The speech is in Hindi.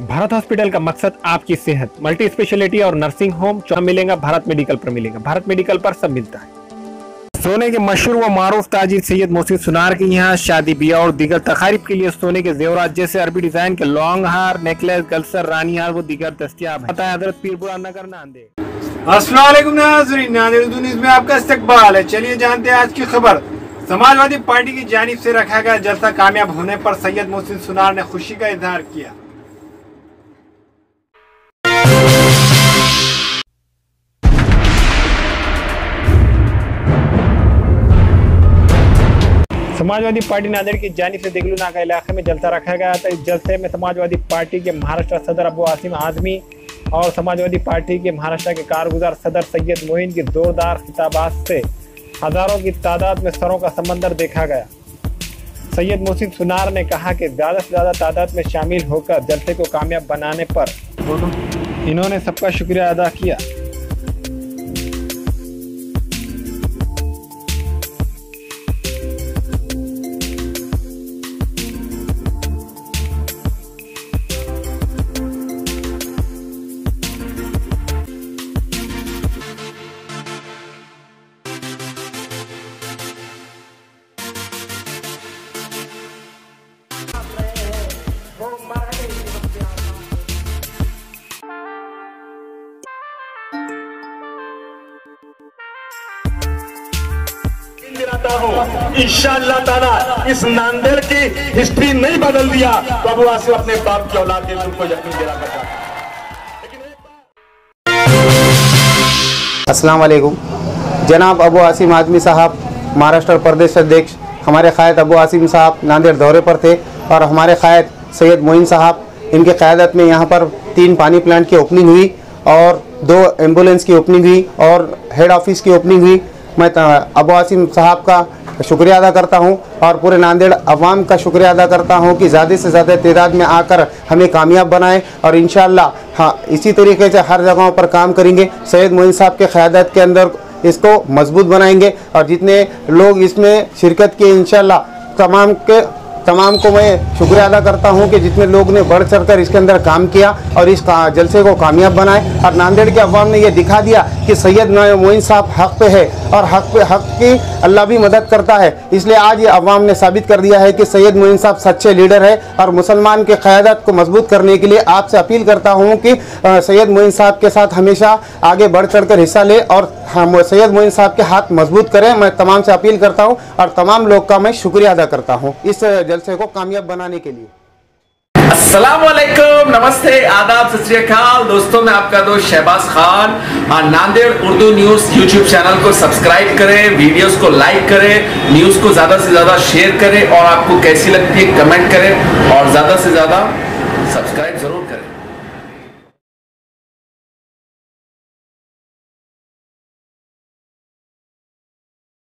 भारत हॉस्पिटल का मकसद आपकी सेहत, मल्टी स्पेशलिटी और नर्सिंग होम मिलेगा। भारत मेडिकल पर मिलेगा। भारत मेडिकल पर सब मिलता है। सोने के मशहूर व मारूफ ताजिर सैयद मोहसिन सुनार के यहाँ शादी ब्याह और दीगर तकारीब के लिए सोने के जेवरात जैसे अरबी डिजाइन के लॉन्ग हार, नेकलेस, गलसर, रानी हार वो दीगर दस्तियाब है। हजरत पीरपुरा नगर नांदेड़। अस्सलाम वालेकुम नाज़रीन, नांदेड़ उर्दू न्यूज़ में आपका इस्तकबाल है। चलिए जानते हैं आज की खबर। समाजवादी पार्टी की जानिब से रखा गया जलसा कामयाब होने पर सैयद मोहसिन सुनार ने खुशी का इजहार किया। समाजवादी पार्टी नांदेड़ की जानिब से देगलू नाका इलाके में जलसा रखा गया था। इस जलसे में समाजवादी पार्टी के महाराष्ट्र सदर अबू आसिम आजमी और समाजवादी पार्टी के महाराष्ट्र के कारगुजार सदर सैयद मोइन की जोरदार खिताबात से हजारों की तादाद में सरों का समंदर देखा गया। सैयद मोहसिन सुनार ने कहा कि ज़्यादा से ज़्यादा तादाद में शामिल होकर जलसे को कामयाब बनाने पर इन्होंने सबका शुक्रिया अदा किया। इंशाअल्लाह ताला इस नांदेड़ की हिस्ट्री नहीं बदल दिया तो अबू आसिम अपने बाप की औलाद है, उनको यकीन दिला करता। अस्सलाम वालेकुम। जनाब अबू आसिम आजमी साहब महाराष्ट्र प्रदेश अध्यक्ष, हमारे क़ायद अबू आसिम साहब नांदेड़ दौरे पर थे और हमारे क़ायद सैयद मोइन साहब, इनके क़यादत में यहाँ पर 3 पानी प्लांट की ओपनिंग हुई और 2 एम्बुलेंस की ओपनिंग हुई और हेड ऑफिस की ओपनिंग हुई। मैं अबू आसिम साहब का शुक्रिया अदा करता हूं और पूरे नांदेड़ अवाम का शुक्रिया अदा करता हूं कि ज़्यादा से ज़्यादा तादाद में आकर हमें कामयाब बनाएं और इंशाअल्लाह इसी तरीके से हर जगहों पर काम करेंगे। सैयद मोइन साहब के क़यादत के अंदर इसको मजबूत बनाएंगे और जितने लोग इसमें शिरकत किए इंशाअल्लाह तमाम को मैं शुक्रिया अदा करता हूं कि जितने लोग ने बढ़ चढ़ कर इसके अंदर काम किया और इस जलसे को कामयाब बनाए और नांदेड़ के अवाम ने यह दिखा दिया कि सैयद मोइन साहब हक पे है और हक की अल्लाह भी मदद करता है। इसलिए आज ये अवाम ने साबित कर दिया है कि सैयद मोइन साहब सच्चे लीडर है और मुसलमान के क़यादत को मजबूत करने के लिए आपसे अपील करता हूँ कि सैयद मोइन साहब के साथ हमेशा आगे बढ़ चढ़ कर हिस्सा ले और हम सैयद मोइन साहब के हाथ मजबूत करें। मैं तमाम से अपील करता हूँ और तमाम लोग का मैं शुक्रिया अदा करता हूँ इस जलसे को कामयाब बनाने के लिए। अस्सलाम वालेकुम, नमस्ते, आदाब, सत श्री अकाल। दोस्तों मैं आपका दोस्त Shahbaz Khan. Nanded Urdu news YouTube channel को सब्सक्राइब करें, वीडियोस को लाइक करें, न्यूज़ को ज़्यादा से ज़्यादा शेयर करें और आपको कैसी लगती है कमेंट करें और ज़्यादा से ज़्यादा सब्सक्राइब ज़रूर करें।